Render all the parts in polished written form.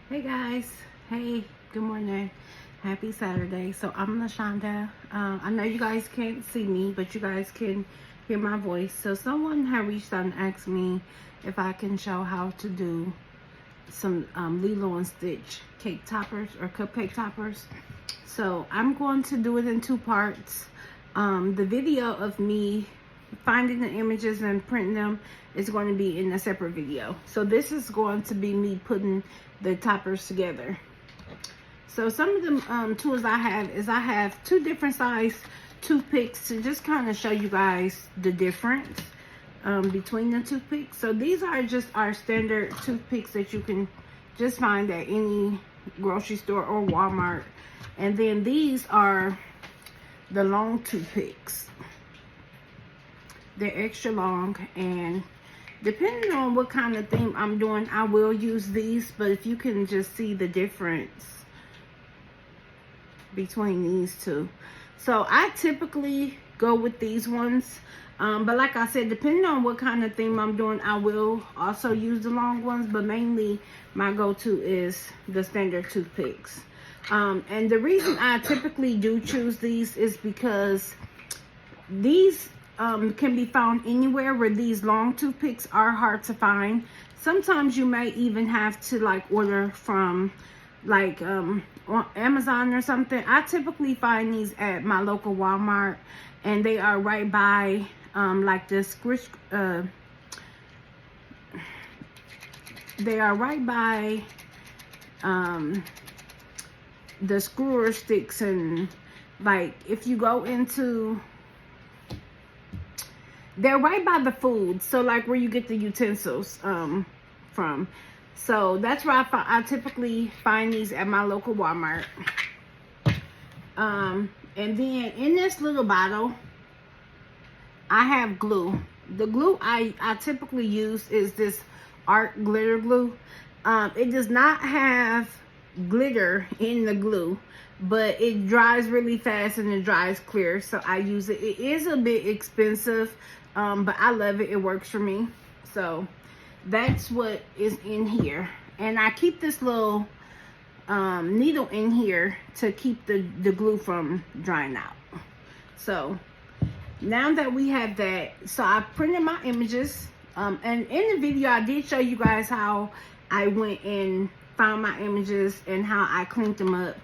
Hey guys, hey, good morning, happy Saturday. So I'm LaShonda. I know you guys can't see me, but you guys can hear my voice. So someone had reached out and asked me if I can show how to do some Lilo and Stitch cake toppers or cupcake toppers. So I'm going to do it in two parts. The video of me finding the images and printing them is going to be in a separate video. So this is going to be me putting the toppers together. So some of the tools I have is I have two different size toothpicks to just kind of show you guys the difference between the toothpicks. So these are just our standard toothpicks that you can just find at any grocery store or Walmart. And then these are the long toothpicks. They're extra long, and depending on what kind of theme I'm doing, I will use these. But if you can just see the difference between these two. So I typically go with these ones. But like I said, depending on what kind of theme I'm doing, I will also use the long ones. But mainly my go-to is the standard toothpicks. And the reason I typically do choose these is because these can be found anywhere where these long toothpicks are hard to find. Sometimes you may even have to like order from like on Amazon or something. I typically find these at my local Walmart, and they are right by like this they are right by the screwer sticks, and like if you go into, they're right by the food, so like where you get the utensils from. So that's where I typically find these at my local Walmart. And then in this little bottle, I have glue. The glue I typically use is this art glitter glue. It does not have glitter in the glue, but it dries really fast and it dries clear, so I use it. It is a bit expensive, but I love it. It works for me. So that's what is in here, and I keep this little needle in here to keep the glue from drying out. So now that we have that, so I printed my images, and in the video I did show you guys how I went and found my images and how I cleaned them up.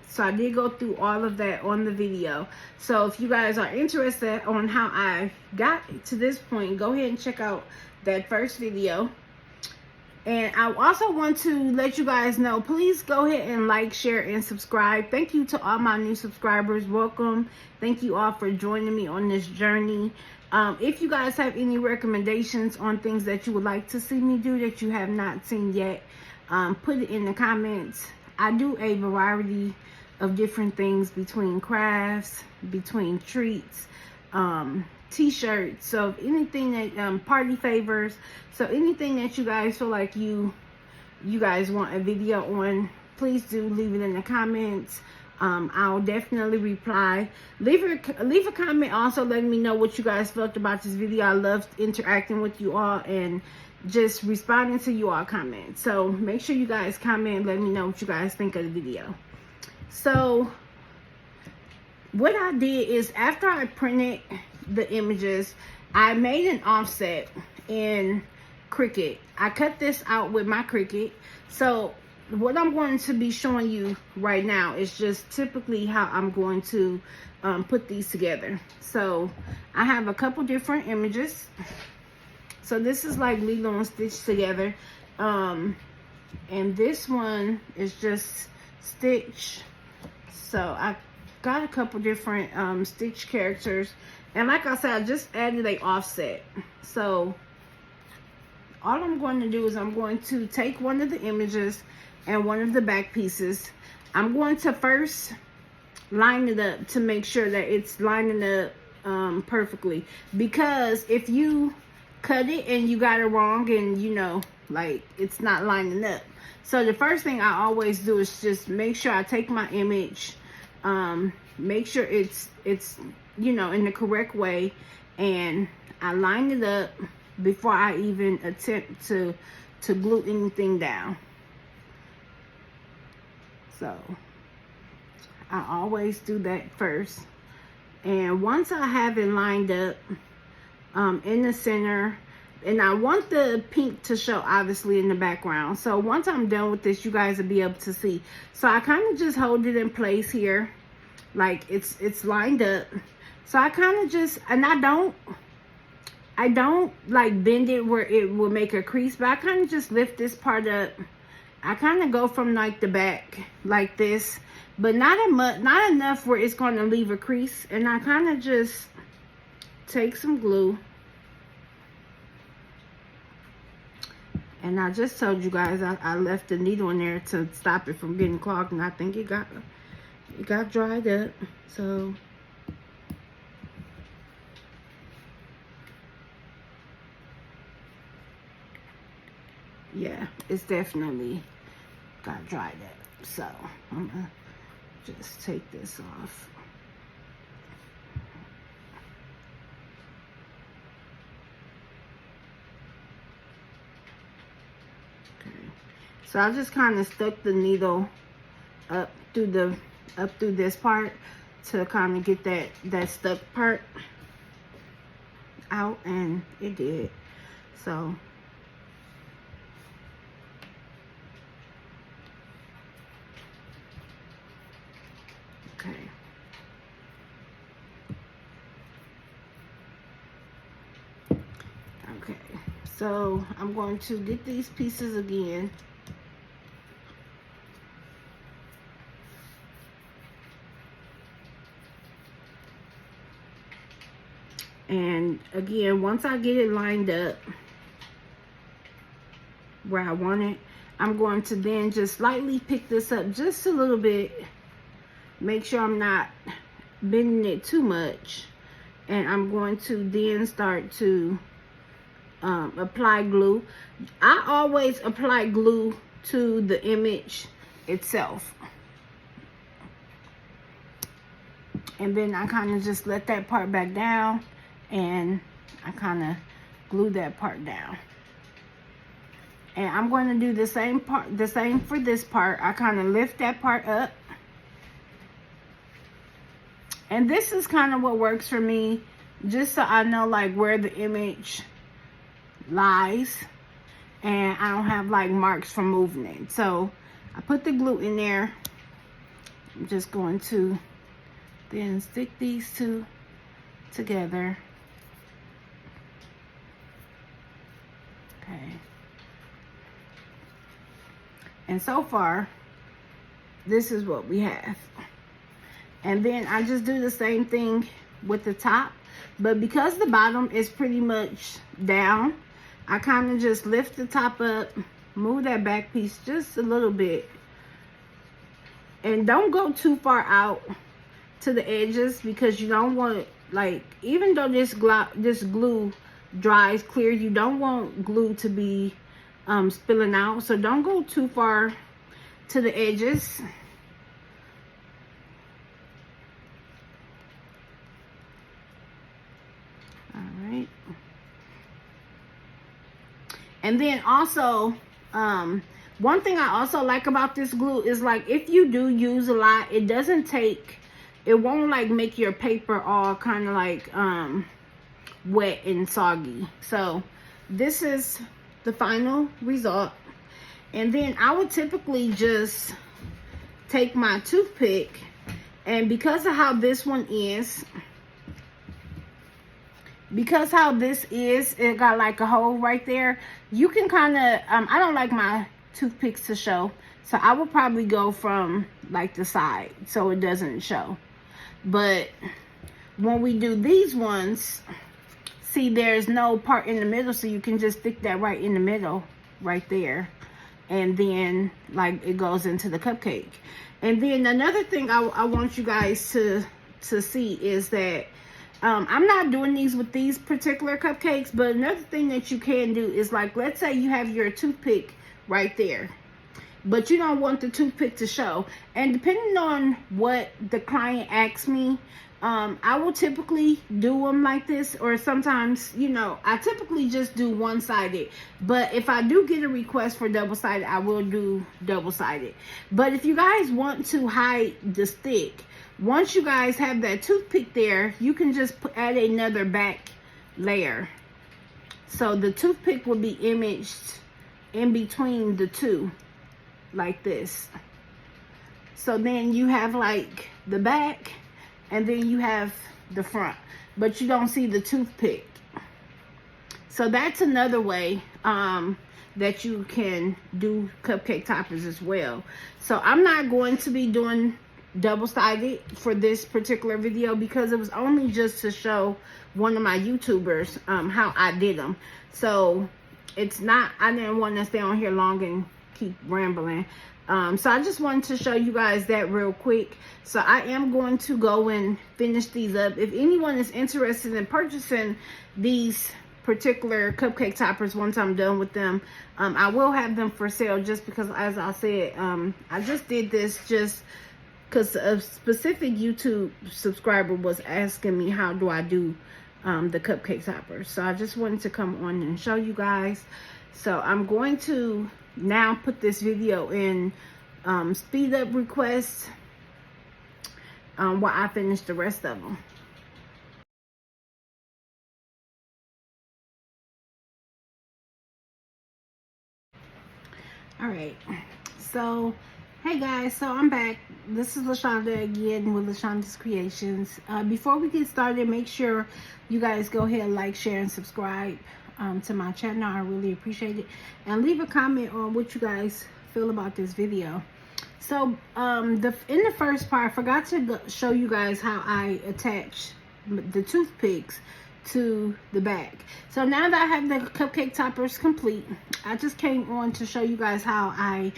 So I did go through all of that on the video. So if you guys are interested on how I got to this point, go ahead and check out that first video. And I also want to let you guys know, please go ahead and like, share, and subscribe. Thank you to all my new subscribers. Welcome. Thank you all for joining me on this journey. If you guys have any recommendations on things that you would like to see me do that you have not seen yet, put it in the comments. I do a variety of different things, between crafts, between treats, t-shirts, so anything that party favors. So anything that you guys feel like you guys want a video on, please do leave it in the comments. I'll definitely reply. Leave a comment also letting me know what you guys felt about this video. I love interacting with you all and just responding to you all comments. So make sure you guys comment and let me know what you guys think of the video. So what I did is, after I printed the images, I made an offset in Cricut. I cut this out with my Cricut. So what I'm going to be showing you right now is just typically how I'm going to put these together. So I have a couple different images. So this is like Lilo and Stitch together. And this one is just Stitch. So I got a couple different Stitch characters. And like I said, I just added a offset. So all I'm going to do is I'm going to take one of the images and one of the back pieces. I'm going to first line it up to make sure that it's lining up perfectly. Because if you cut it and you got it wrong, and you know, like, it's not lining up. So the first thing I always do is just make sure I take my image, make sure it's you know, in the correct way, and I line it up before I even attempt to glue anything down. So I always do that first. And once I have it lined up in the center, and I want the pink to show obviously in the background. So once I'm done with this, you guys will be able to see. So I kind of just hold it in place here, like it's lined up. So I kind of just, and I don't like bend it where it will make a crease, but I kind of just lift this part up. I kind of go from like the back like this, but not enough where it's going to leave a crease. And I kind of just take some glue. And I just told you guys I left the needle in there to stop it from getting clogged, and I think it got dried up. So yeah, it's definitely got dried up. So I'm gonna just take this off. So I just kind of stuck the needle up through this part to kind of get that stuck part out, and it did. So okay, so I'm going to get these pieces again. And again, once I get it lined up where I want it, I'm going to then just slightly pick this up just a little bit. Make sure I'm not bending it too much. And I'm going to then start to apply glue. I always apply glue to the image itself. And then I kind of just let that part back down, and I kind of glue that part down. And I'm going to do the same for this part. I kind of lift that part up. And this is kind of what works for me, just so I know like where the image lies, and I don't have like marks from moving it. So I put the glue in there. I'm just going to then stick these two together. Okay. And so far, this is what we have. And then I just do the same thing with the top. But because the bottom is pretty much down, I kind of just lift the top up, move that back piece just a little bit. And don't go too far out to the edges, because you don't want, like, even though this glue dries clear, you don't want glue to be spilling out. So don't go too far to the edges. Alright. And then also, one thing I also like about this glue is, like, if you do use a lot, it won't like make your paper all kind of like wet and soggy. So this is the final result. And then I would typically just take my toothpick, and because of how this one is, it got like a hole right there. You can kind of, I don't like my toothpicks to show, so I would probably go from like the side so it doesn't show. But when we do these ones, see, there's no part in the middle, so you can just stick that right in the middle right there, and then like it goes into the cupcake. And then another thing I want you guys to see is that I'm not doing these with these particular cupcakes, but another thing that you can do is, like, let's say you have your toothpick right there, but you don't want the toothpick to show. And depending on what the client asks me, I will typically do them like this, or sometimes, you know, I typically just do one-sided. But if I do get a request for double-sided, I will do double-sided. But if you guys want to hide the stick, once you guys have that toothpick there, you can just add another back layer. So the toothpick will be imaged in between the two, like this. So then you have like the back, and then you have the front, but you don't see the toothpick. So that's another way that you can do cupcake toppers as well. So I'm not going to be doing double-sided for this particular video, because it was only just to show one of my YouTubers how I did them. So it's not, I didn't want to stay on here long and keep rambling. So I just wanted to show you guys that real quick. So I am going to go and finish these up. If anyone is interested in purchasing these particular cupcake toppers, once I'm done with them, I will have them for sale, just because, as I said, I just did this just because a specific YouTube subscriber was asking me how do I do the cupcake toppers. So I just wanted to come on and show you guys. So I'm going to now put this video in speed up requests while I finish the rest of them. All right, so hey guys, so I'm back. This is LaShonda again with LaShonda's Creations. Before we get started, make sure you guys go ahead and like, share, and subscribe to my channel. I really appreciate it, and leave a comment on what you guys feel about this video. So in the first part, I forgot to show you guys how I attach the toothpicks to the back. So now that I have the cupcake toppers complete, I just came on to show you guys how I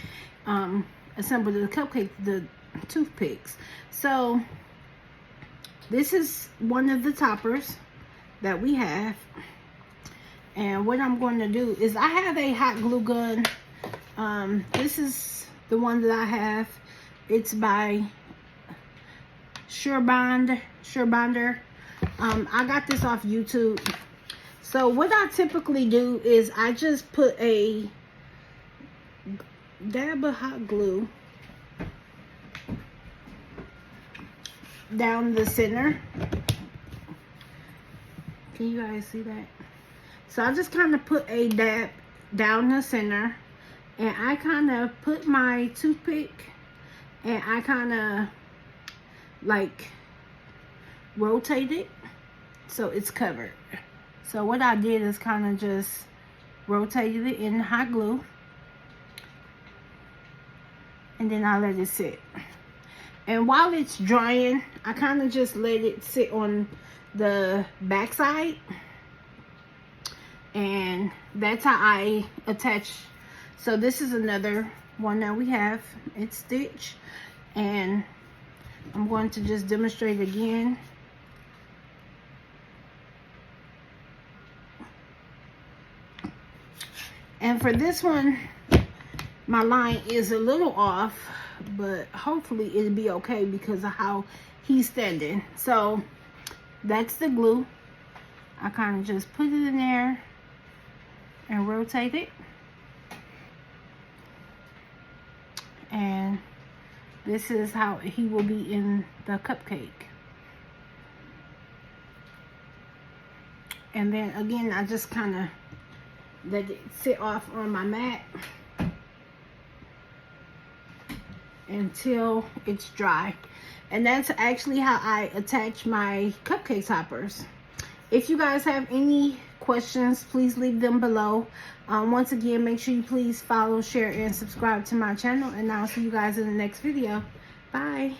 assembled the toothpicks. So this is one of the toppers that we have. And what I'm going to do is, I have a hot glue gun. This is the one that I have. It's by Surebonder. I got this off YouTube. So what I typically do is I just put a dab of hot glue down the center. Can you guys see that? So I just kind of put a dab down the center, and I kind of put my toothpick, and I kind of like rotate it so it's covered. So what I did is kind of just rotated it in hot glue, and then I let it sit. And while it's drying, I kind of just let it sit on the back side. And that's how I attach. So this is another one that we have. It's stitched, and I'm going to just demonstrate again. And for this one, my line is a little off, but hopefully it'll be okay because of how he's standing. So that's the glue. I kind of just put it in there and rotate it, and this is how he will be in the cupcake. And then again, I just kind of let it sit off on my mat until it's dry. And that's actually how I attach my cupcake toppers. If you guys have any questions, please leave them below. Once again, make sure you please follow, share, and subscribe to my channel, and I'll see you guys in the next video. Bye.